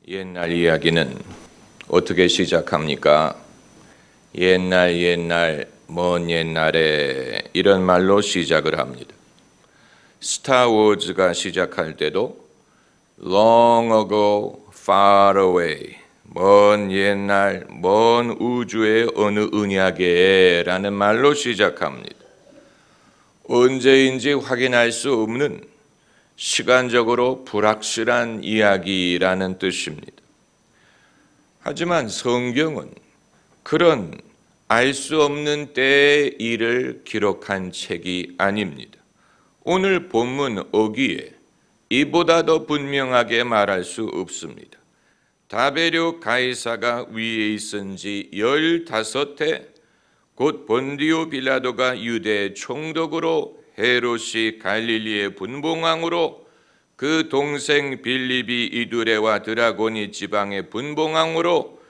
옛날 이야기는 어떻게 시작합니까? 옛날 먼 옛날에 이런 말로 시작을 합니다. 스타워즈가 시작할 때도 Long ago, far away, 먼 옛날, 먼 우주의 어느 은하계에 라는 말로 시작합니다. 언제인지 확인할 수 없는 시간적으로 불확실한 이야기라는 뜻입니다. 하지만 성경은 그런 알 수 없는 때의 일을 기록한 책이 아닙니다. 오늘 본문 어기에 이보다 더 분명하게 말할 수 없습니다. 다베료 가이사가 위에 있은 지 15해, 곧 본디오 빌라도가 유대의 총독으로, 헤롯이 갈릴리의 분봉왕으로, 그 동생 빌립이 이두레와 드라고니 지방의 분봉왕으로,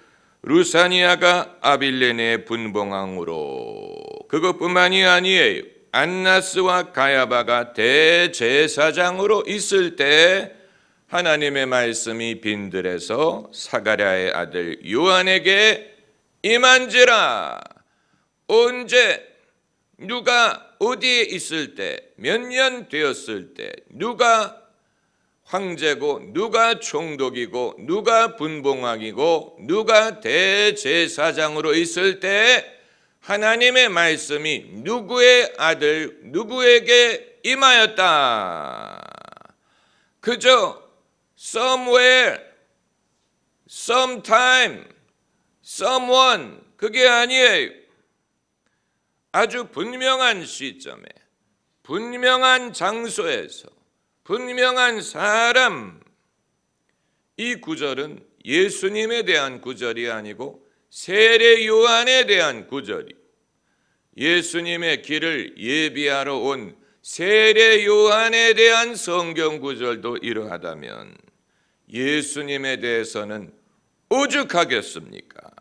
루사니아가 아빌레네의 분봉왕으로, 그것뿐만이 아니에요. 안나스와 가야바가 대제사장으로 있을 때 하나님의 말씀이 빈들에서 사가랴의 아들 요한에게 임한지라. 언제, 누가 어디에 있을 때, 몇 년 되었을 때, 누가 황제고, 누가 총독이고, 누가 분봉왕이고, 누가 대제사장으로 있을 때 하나님의 말씀이 누구의 아들, 누구에게 임하였다. 그저 somewhere, sometime, someone, 그게 아니에요. 아주 분명한 시점에, 분명한 장소에서, 분명한 사람. 이 구절은 예수님에 대한 구절이 아니고 세례 요한에 대한 구절이, 예수님의 길을 예비하러 온 세례 요한에 대한 성경 구절도 이러하다면 예수님에 대해서는 오죽하겠습니까?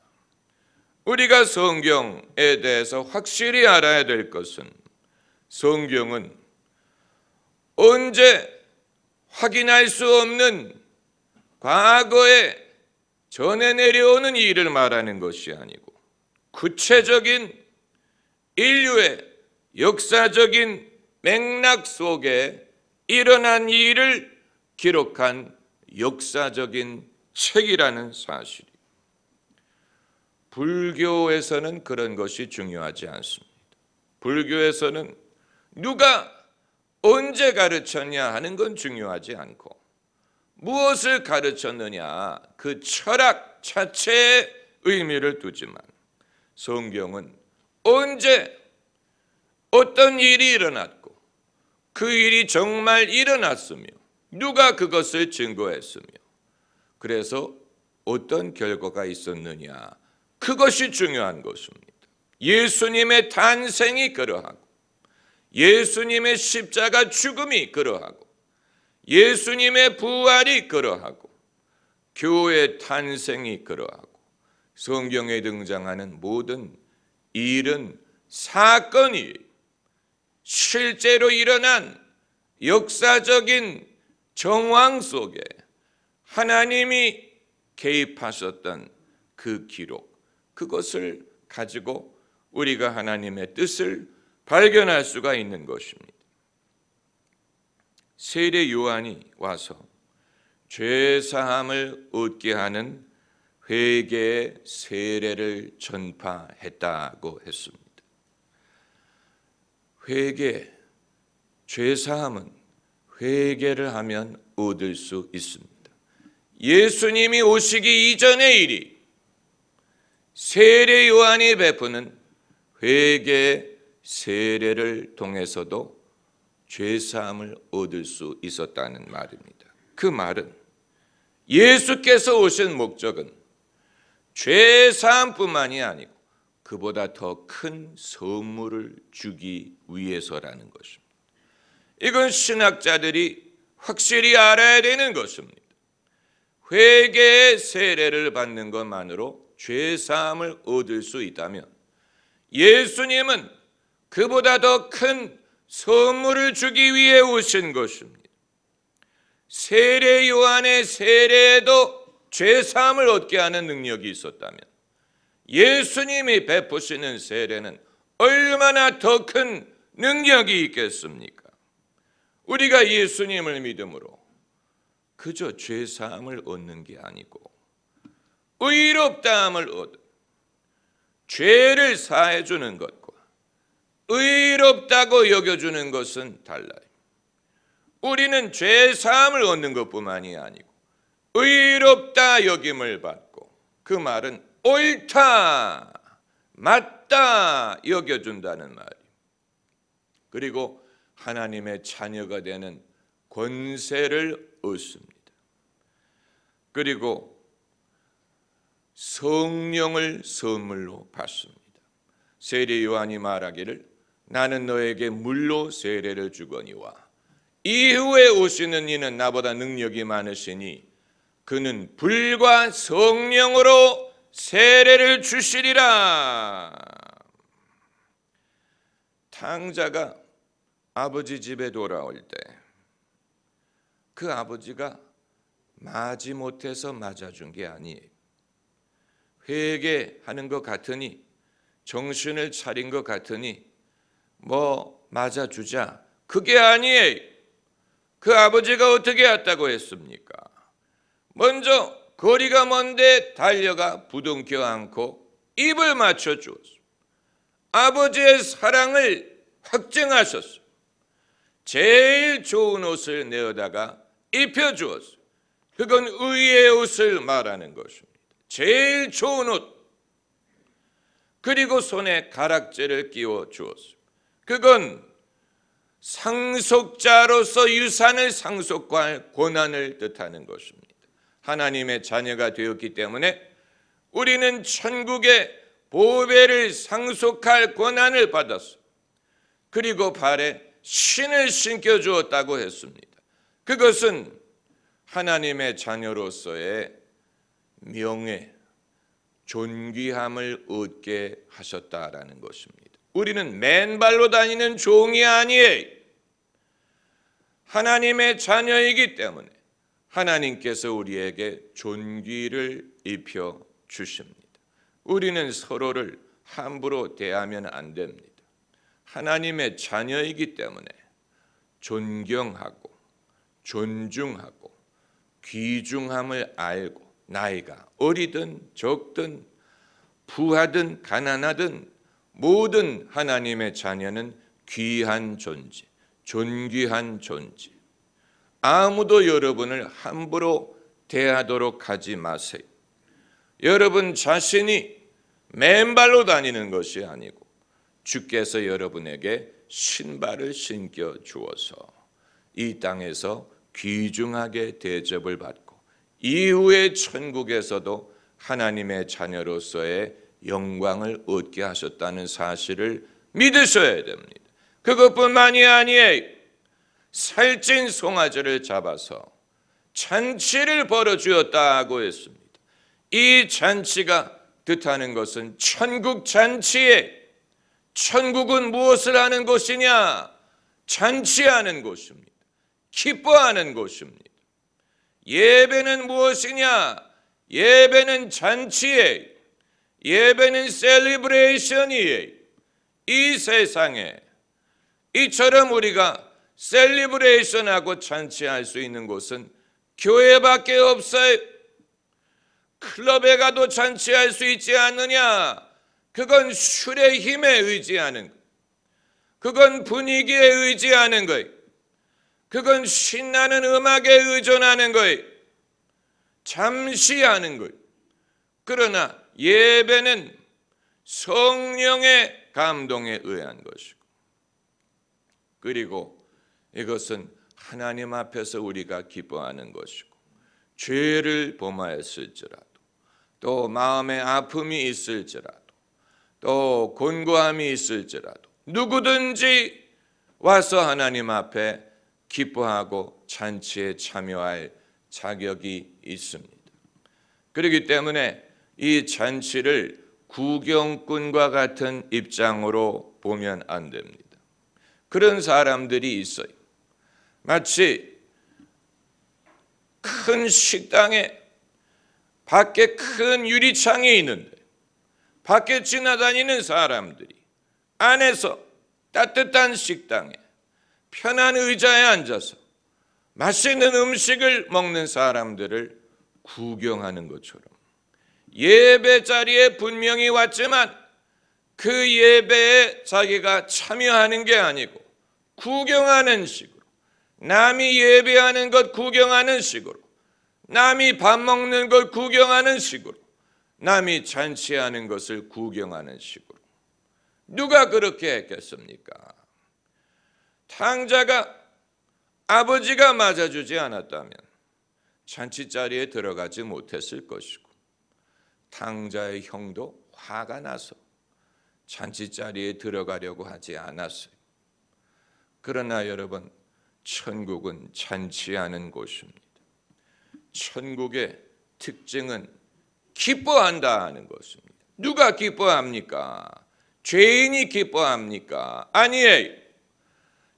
우리가 성경에 대해서 확실히 알아야 될 것은, 성경은 언제 확인할 수 없는 과거에 전해 내려오는 일을 말하는 것이 아니고 구체적인 인류의 역사적인 맥락 속에 일어난 일을 기록한 역사적인 책이라는 사실이, 불교에서는 그런 것이 중요하지 않습니다. 불교에서는 누가 언제 가르쳤냐 하는 건 중요하지 않고 무엇을 가르쳤느냐, 그 철학 자체에 의미를 두지만, 성경은 언제 어떤 일이 일어났고 그 일이 정말 일어났으며 누가 그것을 증거했으며 그래서 어떤 결과가 있었느냐, 그것이 중요한 것입니다. 예수님의 탄생이 그러하고, 예수님의 십자가 죽음이 그러하고, 예수님의 부활이 그러하고, 교회 탄생이 그러하고, 성경에 등장하는 모든 일은 사건이 실제로 일어난 역사적인 정황 속에 하나님이 개입하셨던 그 기록, 그것을 가지고 우리가 하나님의 뜻을 발견할 수가 있는 것입니다. 세례 요한이 와서 죄사함을 얻게 하는 회개의 세례를 전파했다고 했습니다. 회개, 죄사함은 회개를 하면 얻을 수 있습니다. 예수님이 오시기 이전의 일이 세례 요한이 베푸는 회개의 세례를 통해서도 죄사함을 얻을 수 있었다는 말입니다. 그 말은 예수께서 오신 목적은 죄사함뿐만이 아니고 그보다 더 큰 선물을 주기 위해서라는 것입니다. 이건 신학자들이 확실히 알아야 되는 것입니다. 회개의 세례를 받는 것만으로 죄사함을 얻을 수 있다면 예수님은 그보다 더 큰 선물을 주기 위해 오신 것입니다. 세례 요한의 세례에도 죄사함을 얻게 하는 능력이 있었다면 예수님이 베푸시는 세례는 얼마나 더 큰 능력이 있겠습니까? 우리가 예수님을 믿음으로 그저 죄사함을 얻는 게 아니고 의롭다함을 얻어 죄를 사해 주는 것과 의롭다고 여겨주는 것은 달라요. 우리는 죄사함을 얻는 것뿐만이 아니고 의롭다 여김을 받고, 그 말은 옳다, 맞다 여겨준다는 말이에요. 그리고 하나님의 자녀가 되는 권세를 얻습니다. 그리고 성령을 선물로 받습니다. 세례 요한이 말하기를 나는 너에게 물로 세례를 주거니와 이후에 오시는 이는 나보다 능력이 많으시니 그는 불과 성령으로 세례를 주시리라. 탕자가 아버지 집에 돌아올 때 그 아버지가 마지 못해서 맞아준 게 아니에요. 회개하는 것 같으니, 정신을 차린 것 같으니 뭐 맞아주자, 그게 아니에요. 그 아버지가 어떻게 했다고 했습니까? 먼저 거리가 먼데 달려가 부둥켜 안고 입을 맞춰 주었어요. 아버지의 사랑을 확증하셨어요. 제일 좋은 옷을 내어다가 입혀주었어요. 그건 의의 옷을 말하는 것입니다. 제일 좋은 옷. 그리고 손에 가락지를 끼워 주었어요. 그건 상속자로서 유산을 상속할 권한을 뜻하는 것입니다. 하나님의 자녀가 되었기 때문에 우리는 천국의 보배를 상속할 권한을 받았어요. 그리고 발에 신을 신겨 주었다고 했습니다. 그것은 하나님의 자녀로서의 명예, 존귀함을 얻게 하셨다라는 것입니다. 우리는 맨발로 다니는 종이 아니에요. 하나님의 자녀이기 때문에 하나님께서 우리에게 존귀를 입혀 주십니다. 우리는 서로를 함부로 대하면 안 됩니다. 하나님의 자녀이기 때문에 존경하고 존중하고 귀중함을 알고, 나이가 어리든 적든 부하든 가난하든 모든 하나님의 자녀는 귀한 존재, 존귀한 존재. 아무도 여러분을 함부로 대하도록 하지 마세요. 여러분 자신이 맨발로 다니는 것이 아니고 주께서 여러분에게 신발을 신겨 주어서 이 땅에서 귀중하게 대접을 받고 이후의 천국에서도 하나님의 자녀로서의 영광을 얻게 하셨다는 사실을 믿으셔야 됩니다. 그것뿐만이 아니에요. 살찐 송아지를 잡아서 잔치를 벌어주었다고 했습니다. 이 잔치가 뜻하는 것은 천국 잔치에, 천국은 무엇을 하는 곳이냐? 잔치하는 곳입니다. 기뻐하는 곳입니다. 예배는 무엇이냐? 예배는 잔치예요. 예배는 셀리브레이션이에요. 이 세상에 이처럼 우리가 셀리브레이션하고 잔치할 수 있는 곳은 교회밖에 없어요. 클럽에 가도 잔치할 수 있지 않느냐? 그건 술의 힘에 의지하는 것, 그건 분위기에 의지하는 것, 그건 신나는 음악에 의존하는 거예요. 잠시 하는 거예요. 그러나 예배는 성령의 감동에 의한 것이고, 그리고 이것은 하나님 앞에서 우리가 기뻐하는 것이고, 죄를 범하였을지라도, 또 마음에 아픔이 있을지라도, 또 곤고함이 있을지라도 누구든지 와서 하나님 앞에 기뻐하고 잔치에 참여할 자격이 있습니다. 그렇기 때문에 이 잔치를 구경꾼과 같은 입장으로 보면 안 됩니다. 그런 사람들이 있어요. 마치 큰 식당에 밖에 큰 유리창이 있는데 밖에 지나다니는 사람들이 안에서 따뜻한 식당에 편한 의자에 앉아서 맛있는 음식을 먹는 사람들을 구경하는 것처럼 예배 자리에 분명히 왔지만 그 예배에 자기가 참여하는 게 아니고 구경하는 식으로, 남이 예배하는 것 구경하는 식으로, 남이 밥 먹는 것 구경하는 식으로, 남이 잔치하는 것을 구경하는 식으로. 누가 그렇게 했겠습니까? 탕자가 아버지가 맞아주지 않았다면 잔치자리에 들어가지 못했을 것이고, 탕자의 형도 화가 나서 잔치자리에 들어가려고 하지 않았어요. 그러나 여러분, 천국은 잔치하는 곳입니다. 천국의 특징은 기뻐한다는 것입니다. 누가 기뻐합니까? 죄인이 기뻐합니까? 아니에요.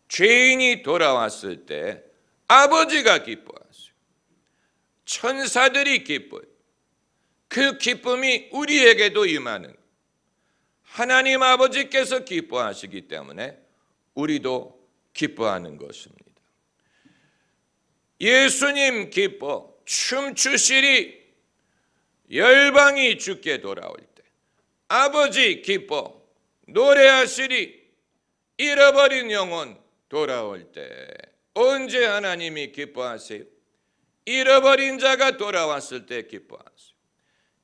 죄인이 돌아왔을 때 아버지가 기뻐하세요. 천사들이 기뻐요. 그 기쁨이 우리에게도 임하는, 하나님 아버지께서 기뻐하시기 때문에 우리도 기뻐하는 것입니다. 예수님 기뻐 춤추시리 열방이 주께 돌아올 때, 아버지 기뻐 노래하시리 잃어버린 영혼 돌아올 때. 언제 하나님이 기뻐하세요? 잃어버린 자가 돌아왔을 때 기뻐하세요.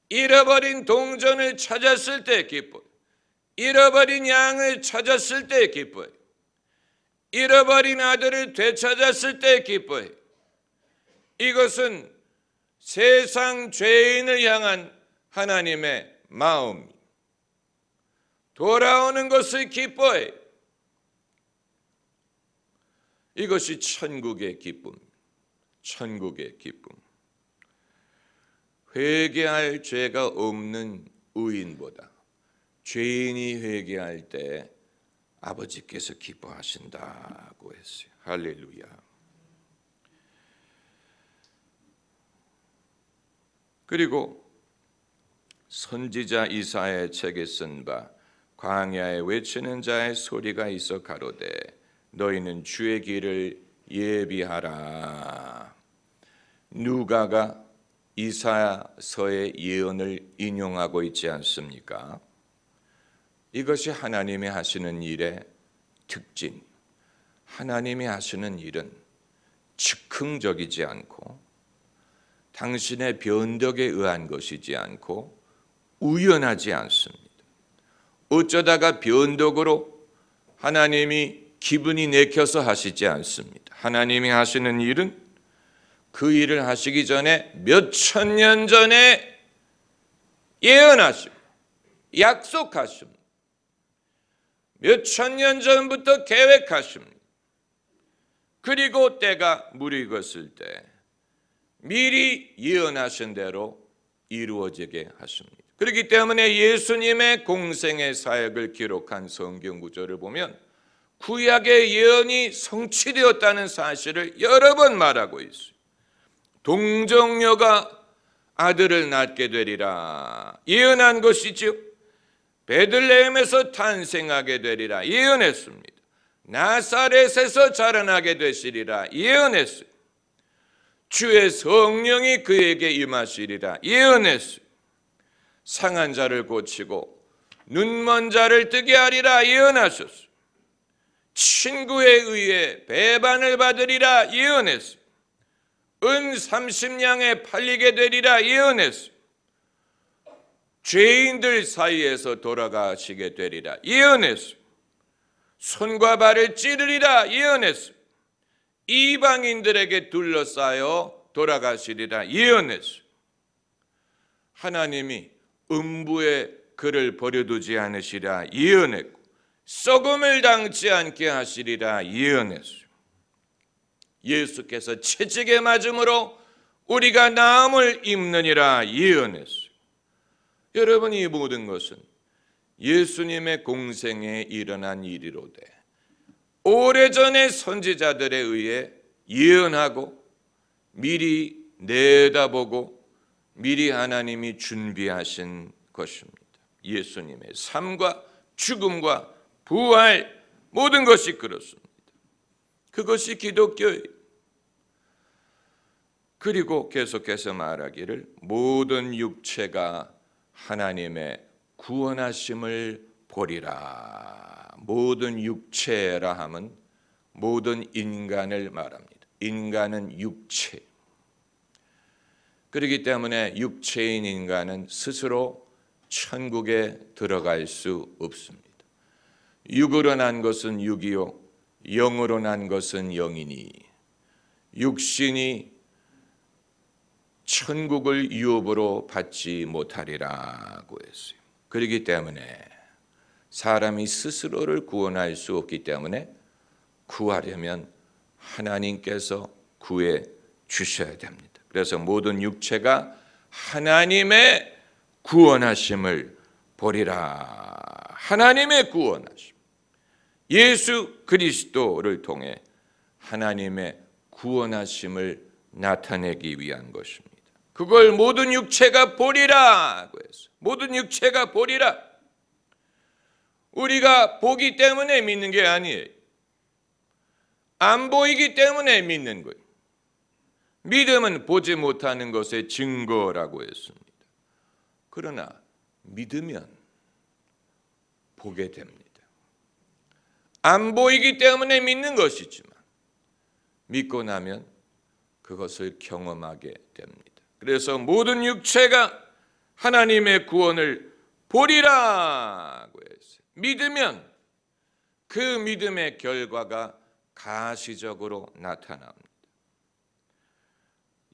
잃어버린 동전을 찾았을 때 기뻐요. 잃어버린 양을 찾았을 때 기뻐요. 잃어버린 아들을 되찾았을 때 기뻐요. 이것은 세상 죄인을 향한 하나님의 마음, 돌아오는 것을 기뻐해요. 이것이 천국의 기쁨, 천국의 기쁨. 회개할 죄가 없는 의인보다 죄인이 회개할 때 아버지께서 기뻐하신다고 했어요. 할렐루야. 그리고 선지자 이사야의 책에 쓴 바 광야에 외치는 자의 소리가 있어 가로되 너희는 주의 길을 예비하라. 누가가 이사야서의 예언을 인용하고 있지 않습니까? 이것이 하나님이 하시는 일의 특징. 하나님이 하시는 일은 즉흥적이지 않고 당신의 변덕에 의한 것이지 않고 우연하지 않습니다. 어쩌다가 변덕으로 하나님이 기분이 내켜서 하시지 않습니다. 하나님이 하시는 일은 그 일을 하시기 전에 몇천 년 전에 예언하시고 약속하십니다. 몇천 년 전부터 계획하십니다. 그리고 때가 무르익었을 때 미리 예언하신 대로 이루어지게 하십니다. 그렇기 때문에 예수님의 공생의 사역을 기록한 성경 구절을 보면 구약의 예언이 성취되었다는 사실을 여러 번 말하고 있어요. 동정녀가 아들을 낳게 되리라 예언한 것이죠. 베들레헴에서 탄생하게 되리라 예언했습니다. 나사렛에서 자라나게 되시리라 예언했어요. 주의 성령이 그에게 임하시리라 예언했어요. 상한 자를 고치고 눈먼 자를 뜨게 하리라 예언하셨어요. 친구에 의해 배반을 받으리라 예언했어요. 은 30냥에 팔리게 되리라 예언했어요. 죄인들 사이에서 돌아가시게 되리라 예언했어요. 손과 발을 찌르리라 예언했어요. 이방인들에게 둘러싸여 돌아가시리라 예언했어요. 하나님이 음부에 그를 버려두지 않으시라 예언했고 썩음을 당치 않게 하시리라 예언했어요. 예수께서 채찍에 맞음으로 우리가 나음을 입느니라 예언했어요. 여러분, 이 모든 것은 예수님의 공생에 일어난 일이로되 오래전에 선지자들에 의해 예언하고 미리 내다보고 미리 하나님이 준비하신 것입니다. 예수님의 삶과 죽음과 부활 모든 것이 그렇습니다. 그것이 기독교예요. 그리고 계속해서 말하기를 모든 육체가 하나님의 구원하심을 보리라. 모든 육체라 하면 모든 인간을 말합니다. 인간은 육체. 그렇기 때문에 육체인 인간은 스스로 천국에 들어갈 수 없습니다. 육으로 난 것은 육이요 영으로 난 것은 영이니 육신이 천국을 유업으로 받지 못하리라고 했어요. 그렇기 때문에 사람이 스스로를 구원할 수 없기 때문에 구하려면 하나님께서 구해 주셔야 됩니다. 그래서 모든 육체가 하나님의 구원하심을 보리라. 하나님의 구원하심. 예수 그리스도를 통해 하나님의 구원하심을 나타내기 위한 것입니다. 그걸 모든 육체가 보리라고 했어요. 모든 육체가 보리라. 우리가 보기 때문에 믿는 게 아니에요. 안 보이기 때문에 믿는 거예요. 믿음은 보지 못하는 것의 증거라고 했습니다. 그러나 믿으면 보게 됩니다. 안 보이기 때문에 믿는 것이지만 믿고 나면 그것을 경험하게 됩니다. 그래서 모든 육체가 하나님의 구원을 보리라고 했어요. 믿으면 그 믿음의 결과가 가시적으로 나타납니다.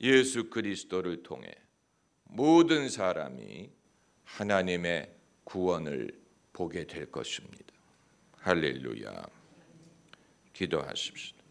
예수 그리스도를 통해 모든 사람이 하나님의 구원을 보게 될 것입니다. 할렐루야. 기도하십시오.